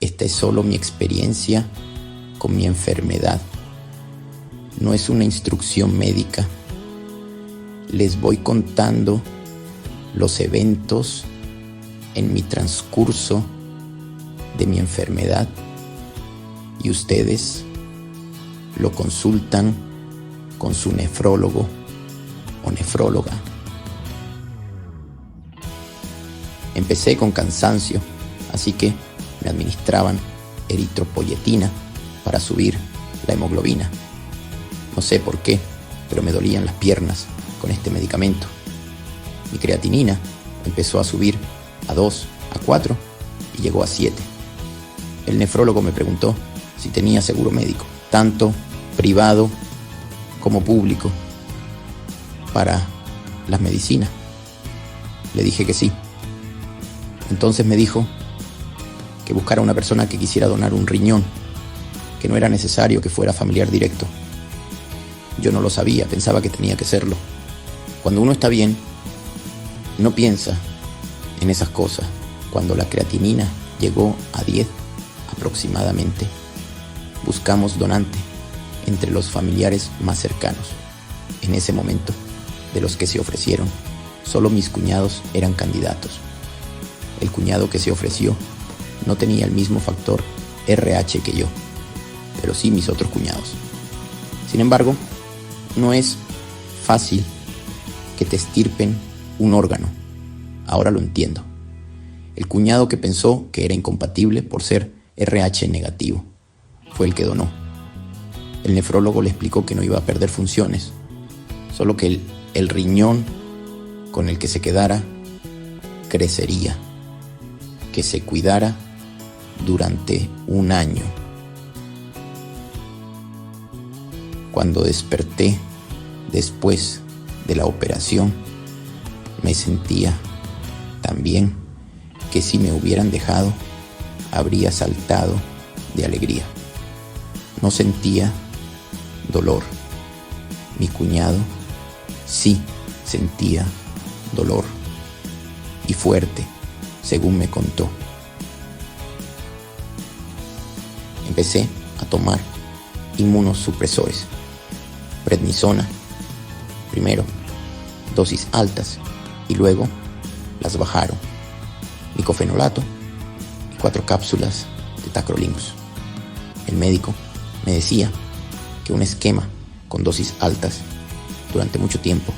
esta es solo mi experiencia con mi enfermedad. No es una instrucción médica. Les voy contando los eventos en mi transcurso de mi enfermedad y ustedes lo consultan con su nefrólogo o nefróloga. Empecé con cansancio, así que me administraban eritropoyetina para subir la hemoglobina. No sé por qué, pero me dolían las piernas con este medicamento. Mi creatinina empezó a subir a 2, a 4 y llegó a 7. El nefrólogo me preguntó si tenía seguro médico, tanto privado como público, para las medicinas. Le dije que sí. Entonces me dijo que buscara una persona que quisiera donar un riñón, que no era necesario que fuera familiar directo. Yo no lo sabía, pensaba que tenía que serlo. Cuando uno está bien, no piensa en esas cosas. Cuando la creatinina llegó a 10 aproximadamente, buscamos donante entre los familiares más cercanos. En ese momento, de los que se ofrecieron, solo mis cuñados eran candidatos. El cuñado que se ofreció no tenía el mismo factor RH que yo, pero sí mis otros cuñados. Sin embargo, no es fácil que te extirpen un órgano. Ahora lo entiendo. El cuñado que pensó que era incompatible por ser RH negativo fue el que donó. El nefrólogo le explicó que no iba a perder funciones, solo que el riñón con el que se quedara crecería, que se cuidara durante un año. Cuando desperté después de la operación, me sentía tan bien que si me hubieran dejado, habría saltado de alegría. No sentía dolor. Mi cuñado sí sentía dolor, y fuerte, según me contó. Empecé a tomar inmunosupresores. Prednisona, primero, dosis altas, y luego las bajaron. Micofenolato y 4 cápsulas de tacrolimus. El médico me decía que un esquema con dosis altas durante mucho tiempo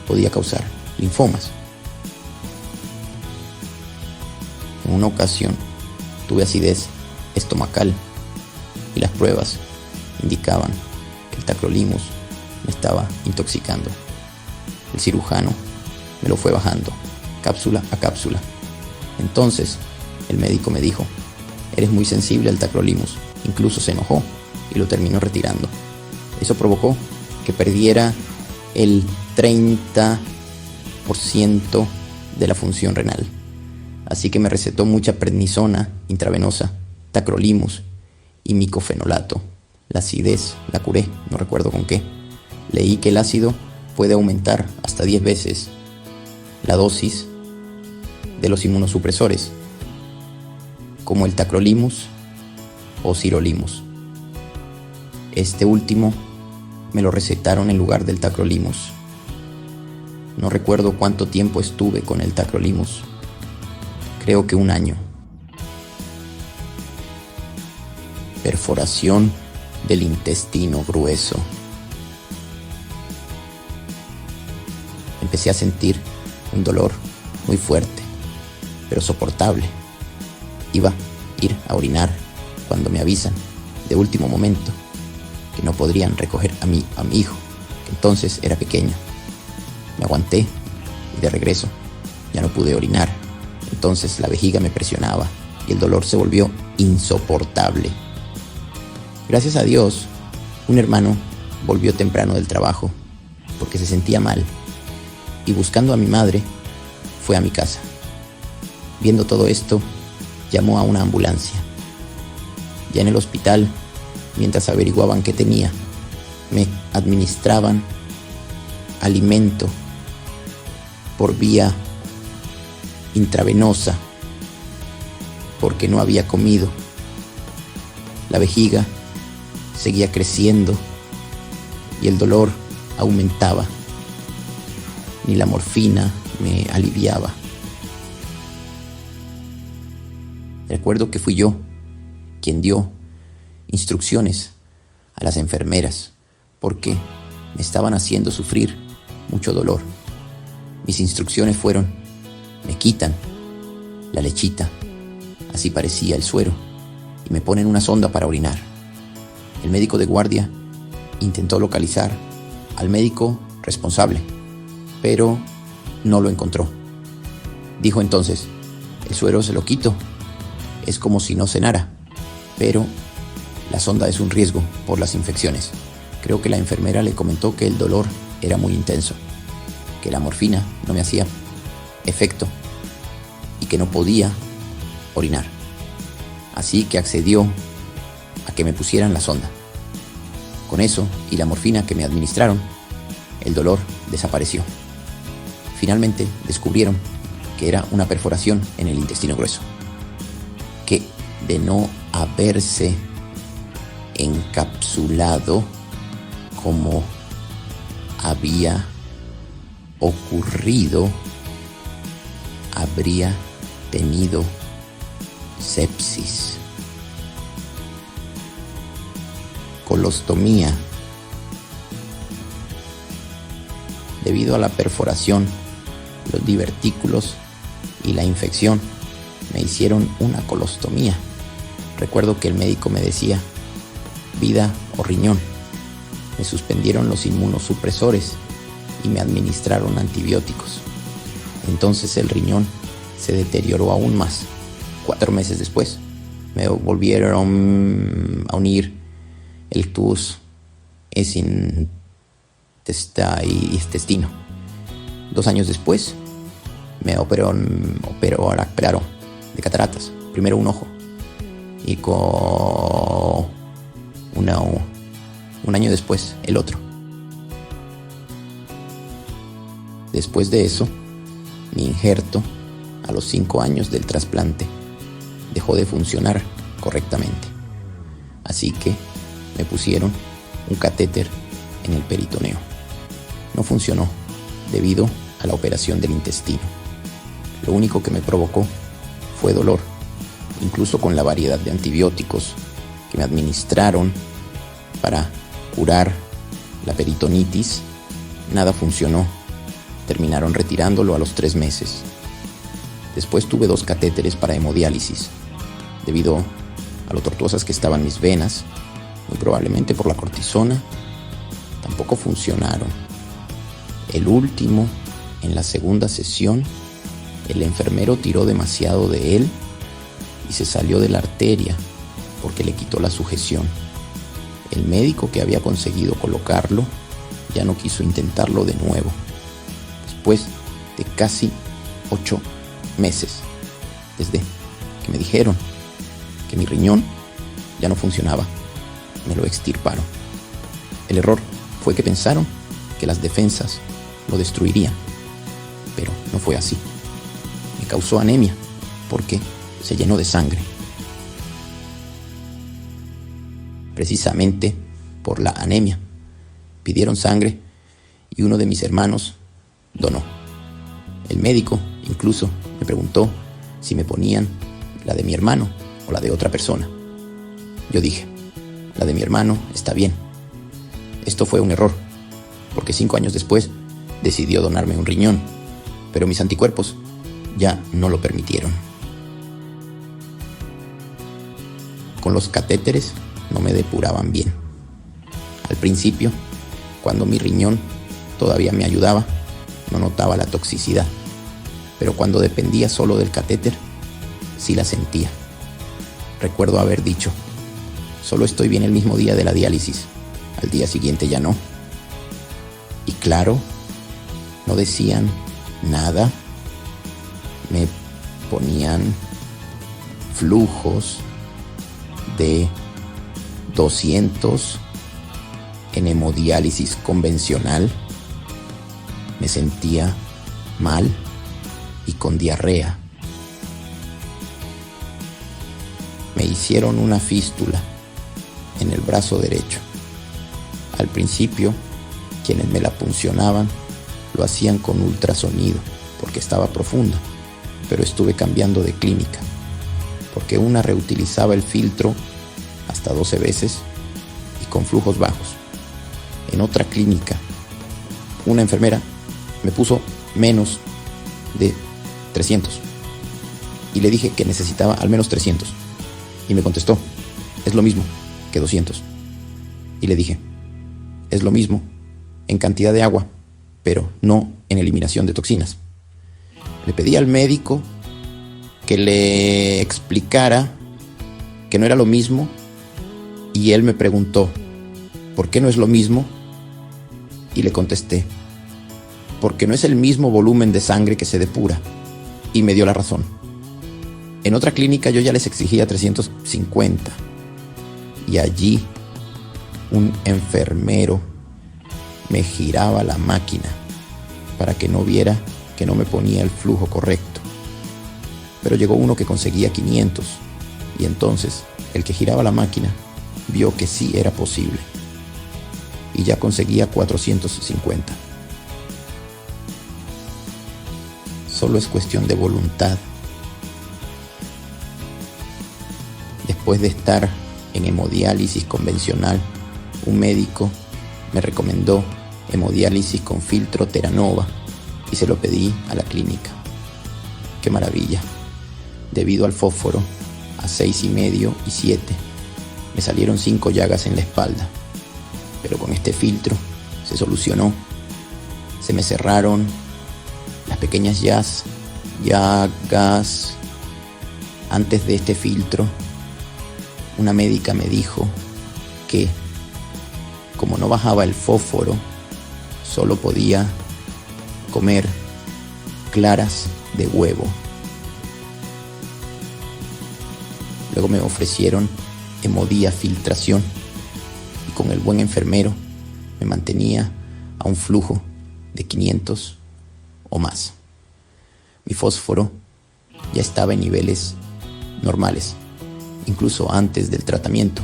podía causar linfomas. En una ocasión tuve acidez estomacal y las pruebas indicaban que el tacrolimus me estaba intoxicando. El cirujano me lo fue bajando, cápsula a cápsula. Entonces el médico me dijo: eres muy sensible al tacrolimus. Incluso se enojó y lo terminó retirando. Eso provocó que perdiera el 30% de la función renal. Así que me recetó mucha prednisona intravenosa, tacrolimus y micofenolato. La acidez la curé, no recuerdo con qué. Leí que el ácido puede aumentar hasta 10 veces la dosis de los inmunosupresores, como el tacrolimus o sirolimus. Este último me lo recetaron en lugar del tacrolimus. No recuerdo cuánto tiempo estuve con el tacrolimus. Creo que un año. Perforación del intestino grueso. Empecé a sentir un dolor muy fuerte, pero soportable. Iba a ir a orinar cuando me avisan de último momento que no podrían recoger a mi hijo, que entonces era pequeño. Me aguanté y de regreso ya no pude orinar. Entonces la vejiga me presionaba y el dolor se volvió insoportable. Gracias a Dios, un hermano volvió temprano del trabajo porque se sentía mal, y buscando a mi madre fue a mi casa. Viendo todo esto, llamó a una ambulancia. Ya en el hospital, mientras averiguaban qué tenía, me administraban alimento por vía intravenosa porque no había comido. La vejiga seguía creciendo y el dolor aumentaba. Ni la morfina me aliviaba. Recuerdo que fui yo quien dio instrucciones a las enfermeras porque me estaban haciendo sufrir mucho dolor. Mis instrucciones fueron: me quitan la lechita, así parecía el suero, y me ponen una sonda para orinar. El médico de guardia intentó localizar al médico responsable, pero no lo encontró. Dijo entonces: el suero se lo quito, es como si no cenara, pero la sonda es un riesgo por las infecciones. Creo que la enfermera le comentó que el dolor era muy intenso, que la morfina no me hacía efecto y que no podía orinar. Así que accedió a que me pusieran la sonda. Con eso y la morfina que me administraron, el dolor desapareció. Finalmente descubrieron que era una perforación en el intestino grueso, que de no haberse encapsulado como había ocurrido, habría tenido sepsis. Colostomía. Debido a la perforación, los divertículos y la infección, me hicieron una colostomía. Recuerdo que el médico me decía: vida o riñón. Me suspendieron los inmunosupresores y me administraron antibióticos. Entonces el riñón se deterioró aún más. 4 meses después me volvieron a unir el tus intestino. 2 años después me operaron de cataratas. Primero un ojo y un año después el otro. Después de eso, mi injerto, a los 5 años del trasplante, dejó de funcionar correctamente. Así que me pusieron un catéter en el peritoneo. No funcionó debido a la operación del intestino. Lo único que me provocó fue dolor, incluso con la variedad de antibióticos que me administraron para curar la peritonitis. Nada funcionó. Terminaron retirándolo a los 3 meses. Después tuve 2 catéteres para hemodiálisis. Debido a lo tortuosas que estaban mis venas, muy probablemente por la cortisona, tampoco funcionaron. El último, en la segunda sesión, el enfermero tiró demasiado de él y se salió de la arteria porque le quitó la sujeción. El médico que había conseguido colocarlo ya no quiso intentarlo de nuevo. Después de casi 8 meses, desde que me dijeron que mi riñón ya no funcionaba, me lo extirparon. El error fue que pensaron que las defensas lo destruirían, pero no fue así. Me causó anemia porque se llenó de sangre. Precisamente por la anemia, pidieron sangre y uno de mis hermanos donó. El médico incluso me preguntó si me ponían la de mi hermano o la de otra persona. Yo dije: la de mi hermano está bien. Esto fue un error, porque 5 años después decidió donarme un riñón, pero mis anticuerpos ya no lo permitieron. Con los catéteres no me depuraban bien. Al principio, cuando mi riñón todavía me ayudaba, no notaba la toxicidad, pero cuando dependía solo del catéter, sí la sentía. Recuerdo haber dicho: solo estoy bien el mismo día de la diálisis, al día siguiente ya no. Y claro, no decían nada, me ponían flujos de 200 en hemodiálisis convencional. Me sentía mal y con diarrea. Me hicieron una fístula en el brazo derecho. Al principio, quienes me la puncionaban lo hacían con ultrasonido, porque estaba profunda, pero estuve cambiando de clínica, porque una reutilizaba el filtro hasta 12 veces y con flujos bajos. En otra clínica, una enfermera me puso menos de 300 y le dije que necesitaba al menos 300 y me contestó, es lo mismo que 200. Y le dije, es lo mismo en cantidad de agua, pero no en eliminación de toxinas. Le pedí al médico que le explicara que no era lo mismo y él me preguntó, ¿por qué no es lo mismo? Y le contesté, porque no es el mismo volumen de sangre que se depura. Y me dio la razón. En otra clínica yo ya les exigía 350 y allí un enfermero me giraba la máquina para que no viera que no me ponía el flujo correcto. Pero llegó uno que conseguía 500 y entonces el que giraba la máquina vio que sí era posible y ya conseguía 450. Solo es cuestión de voluntad. Después de estar en hemodiálisis convencional, un médico me recomendó hemodiálisis con filtro Terranova y se lo pedí a la clínica. ¡Qué maravilla! Debido al fósforo, a 6,5 y 7, me salieron 5 llagas en la espalda. Pero con este filtro se solucionó. Se me cerraron las pequeñas llagas. Antes de este filtro, una médica me dijo que como no bajaba el fósforo, solo podía comer claras de huevo. Luego me ofrecieron hemodiafiltración y con el buen enfermero me mantenía a un flujo de 500 o más. Mi fósforo ya estaba en niveles normales, incluso antes del tratamiento.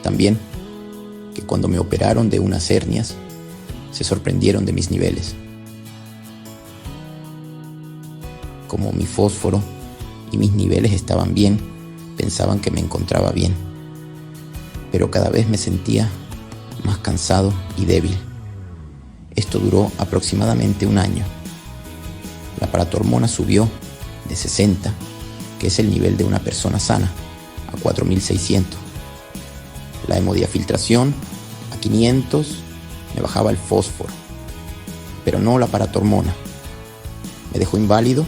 También que cuando me operaron de unas hernias, se sorprendieron de mis niveles. Como mi fósforo y mis niveles estaban bien, pensaban que me encontraba bien, pero cada vez me sentía más cansado y débil. Esto duró aproximadamente un año. La paratormona subió de 60, que es el nivel de una persona sana, a 4,600. La hemodiafiltración a 500 me bajaba el fósforo, pero no la paratormona. Me dejó inválido,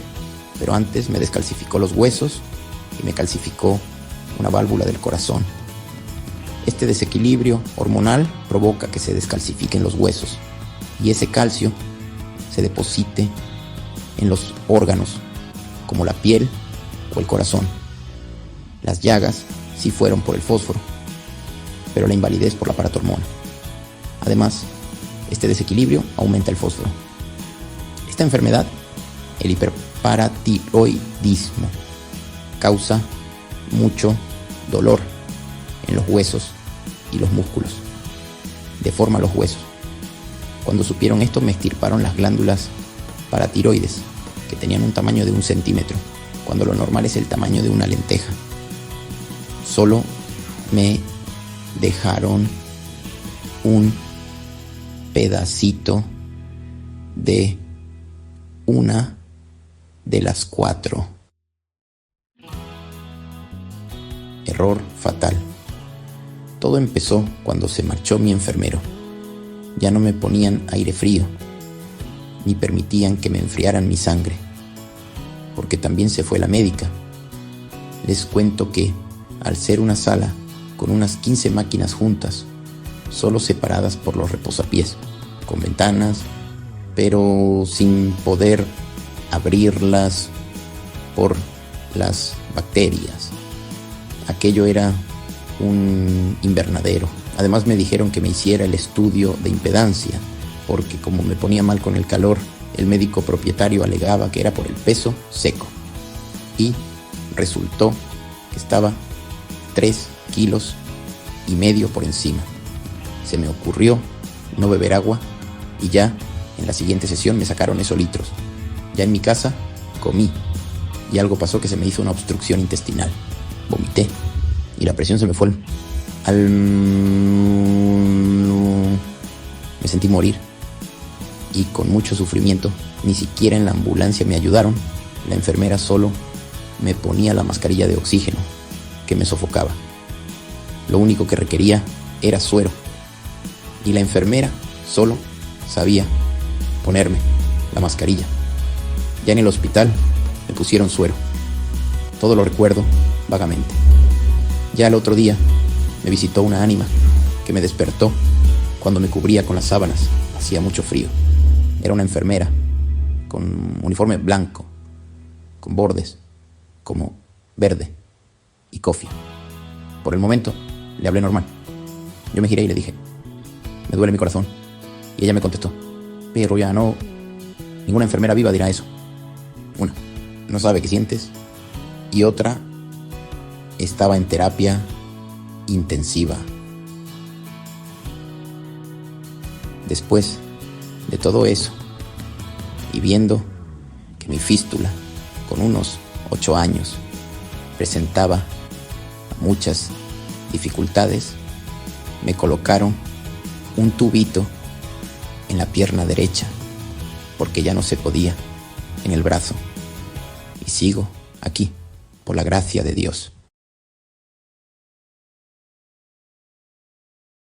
pero antes me descalcificó los huesos y me calcificó una válvula del corazón. Este desequilibrio hormonal provoca que se descalcifiquen los huesos y ese calcio se deposite en los órganos, como la piel o el corazón. Las llagas sí fueron por el fósforo, pero la invalidez por la paratormona. Además, este desequilibrio aumenta el fósforo. Esta enfermedad, el hiperparatiroidismo, causa mucho dolor en los huesos y los músculos. Deforma los huesos. Cuando supieron esto, me extirparon las glándulas paratiroides, que tenían un tamaño de 1 centímetro, cuando lo normal es el tamaño de una lenteja. Solo me dejaron un pedacito de una de las 4. Error fatal. Todo empezó cuando se marchó mi enfermero. Ya no me ponían aire frío, ni permitían que me enfriaran mi sangre, porque también se fue la médica. Les cuento que, al ser una sala con unas 15 máquinas juntas, solo separadas por los reposapiés, con ventanas, pero sin poder abrirlas por las bacterias. Aquello era un invernadero. Además me dijeron que me hiciera el estudio de impedancia, porque como me ponía mal con el calor, el médico propietario alegaba que era por el peso seco. Y resultó que estaba 3,5 kilos por encima. Se me ocurrió no beber agua y ya en la siguiente sesión me sacaron esos litros. Ya en mi casa comí y algo pasó que se me hizo una obstrucción intestinal. Vomité y la presión se me fue Me sentí morir y con mucho sufrimiento. Ni siquiera en la ambulancia me ayudaron. La enfermera solo me ponía la mascarilla de oxígeno que me sofocaba. Lo único que requería era suero y la enfermera solo sabía ponerme la mascarilla. Ya en el hospital me pusieron suero. Todo lo recuerdo vagamente. Ya el otro día me visitó una ánima que me despertó cuando me cubría con las sábanas. Hacía mucho frío. Era una enfermera con uniforme blanco, con bordes como verde y cofia. Por el momento le hablé normal. Yo me giré y le dije: me duele mi corazón. Y ella me contestó: pero ya no, ninguna enfermera viva dirá eso. Una, no sabe qué sientes. Y otra, estaba en terapia intensiva. Después de todo eso, y viendo que mi fístula, con unos 8 años, presentaba muchas dificultades, me colocaron un tubito en la pierna derecha, porque ya no se podía en el brazo. Y sigo aquí, por la gracia de Dios.